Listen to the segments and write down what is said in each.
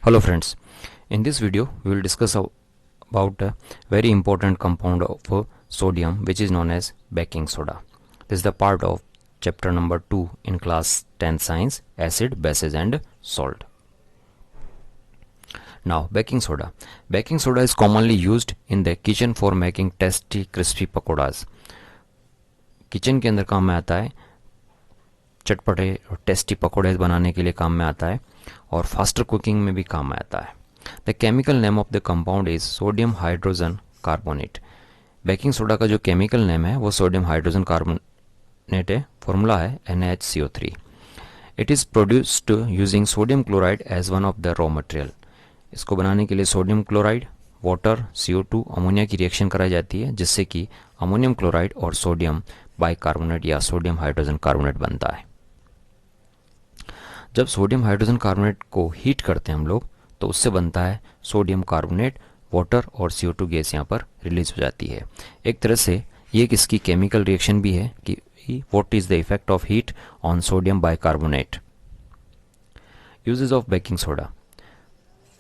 Hello friends, in this video we will discuss about a very important compound of sodium which is known as baking soda. This is the part of chapter number 2 in class 10 science, acid, bases and salt. Now baking soda. Baking soda is commonly used in the kitchen for making tasty crispy pakoras. Kitchen के अंदर काम में आता है, चटपटे और tasty पकौड़े बनाने के लिए काम में आता है और फास्टर कुकिंग में भी काम में आता है. The chemical name of the compound is sodium hydrogen carbonate. Baking soda का जो केमिकल नेम है वो सोडियम हाइड्रोजन कार्बोनेट है. फॉर्मूला है NaHCO3. It is produced using sodium chloride as one of the raw material. इसको बनाने के लिए sodium chloride, water, CO2, ammonia की रिएक्शन कराई जाती है जिससे कि अमोनियम क्लोराइड और सोडियम बाइकार्बोनेट या सोडियम हाइड्रोजन कार्बोनेट बनता है. जब सोडियम हाइड्रोजन कार्बोनेट को हीट करते हैं हम लोग तो उससे बनता है सोडियम कार्बोनेट. वाटर और CO2 गैस यहाँ पर रिलीज हो जाती है. एक तरह से ये किसकी केमिकल रिएक्शन भी है कि what is the effect of heat on sodium bicarbonate. Uses of baking soda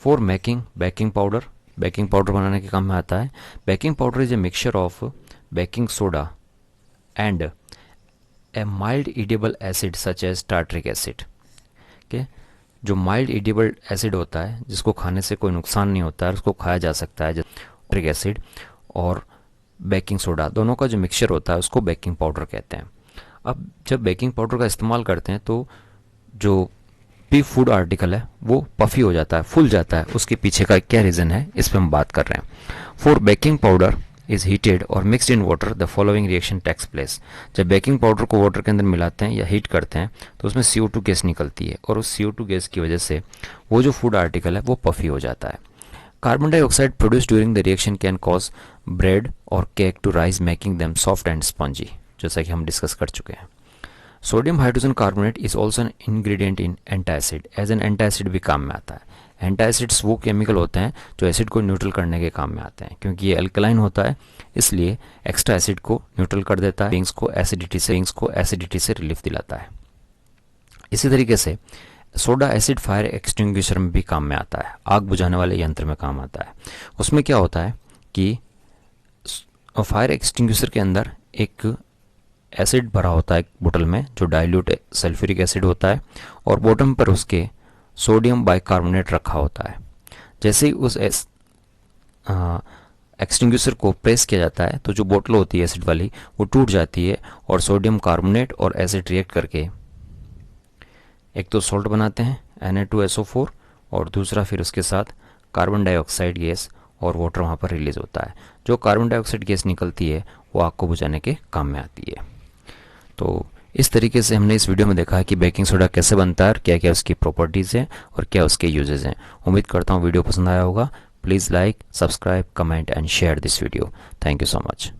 for making baking powder. Baking powder बनाने के काम में आता है. Baking powder is a mixture of baking soda and a mild edible acid such as tartaric acid. के जो mild edible acid होता है जिसको खाने से कोई नुकसान नहीं होता है, उसको खाया जा सकता है, जैसे टार्ट्रिक एसिड और बेकिंग सोडा दोनों का जो मिक्सचर होता है उसको बेकिंग पाउडर कहते हैं. अब जब बेकिंग पाउडर का इस्तेमाल करते हैं तो जो भी फूड आर्टिकल है वो पफी हो जाता है, फूल जाता है. उसके पीछे का क्या रीज़न है इस पर हम बात कर रहे हैं. For baking powder is heated और mixed in water the following reaction takes place. जब बेकिंग पाउडर को वाटर के अंदर मिलाते हैं या हीट करते हैं तो उसमें CO2 गैस निकलती है और उस CO2 गैस की वजह से वो जो फूड आर्टिकल है वो पफी हो जाता है. Carbon dioxide produce during the reaction can cause bread और cake to rise making them soft and spongy, जैसा कि हम डिस्कस कर चुके हैं. Sodium hydrogen carbonate is also an ingredient in antacid. As an antacid भी काम में आता है. एंटासिड्स वो केमिकल होते हैं जो एसिड को न्यूट्रल करने के काम में आते हैं. क्योंकि ये अल्कलाइन होता है इसलिए एक्स्ट्रा एसिड को न्यूट्रल कर देता है, रिंग्स को एसिडिटी से रिलीफ दिलाता है. इसी तरीके से सोडा एसिड फायर एक्सटिंग्विशर में भी काम में आता है, आग बुझाने वाले यंत्र में काम आता है. उसमें क्या होता है कि फायर एक्सटिंग्विशर के अंदर एक एसिड भरा होता है बोतल में जो डाइल्यूट सल्फ्यूरिक एसिड होता है और बॉटम पर उसके सोडियम बाइकार्बोनेट रखा होता है. जैसे ही उस एक्सटिंग्विशर को प्रेस किया जाता है तो जो बोतल होती है एसिड वाली वो टूट जाती है और सोडियम कार्बोनेट और एसिड रिएक्ट करके एक तो सॉल्ट बनाते हैं Na2SO4 और दूसरा फिर उसके साथ कार्बन डाइऑक्साइड गैस और वाटर वहाँ पर रिलीज होता है. जो कार्बन डाइऑक्साइड गैस निकलती है वो आग को बुझाने के काम में आती है. तो इस तरीके से हमने इस वीडियो में देखा है कि बेकिंग सोडा कैसे बनता है और क्या क्या उसकी प्रॉपर्टीज़ हैं और क्या उसके यूजेस हैं. उम्मीद करता हूँ वीडियो पसंद आया होगा. Please like, subscribe, comment and share this video. Thank you so much.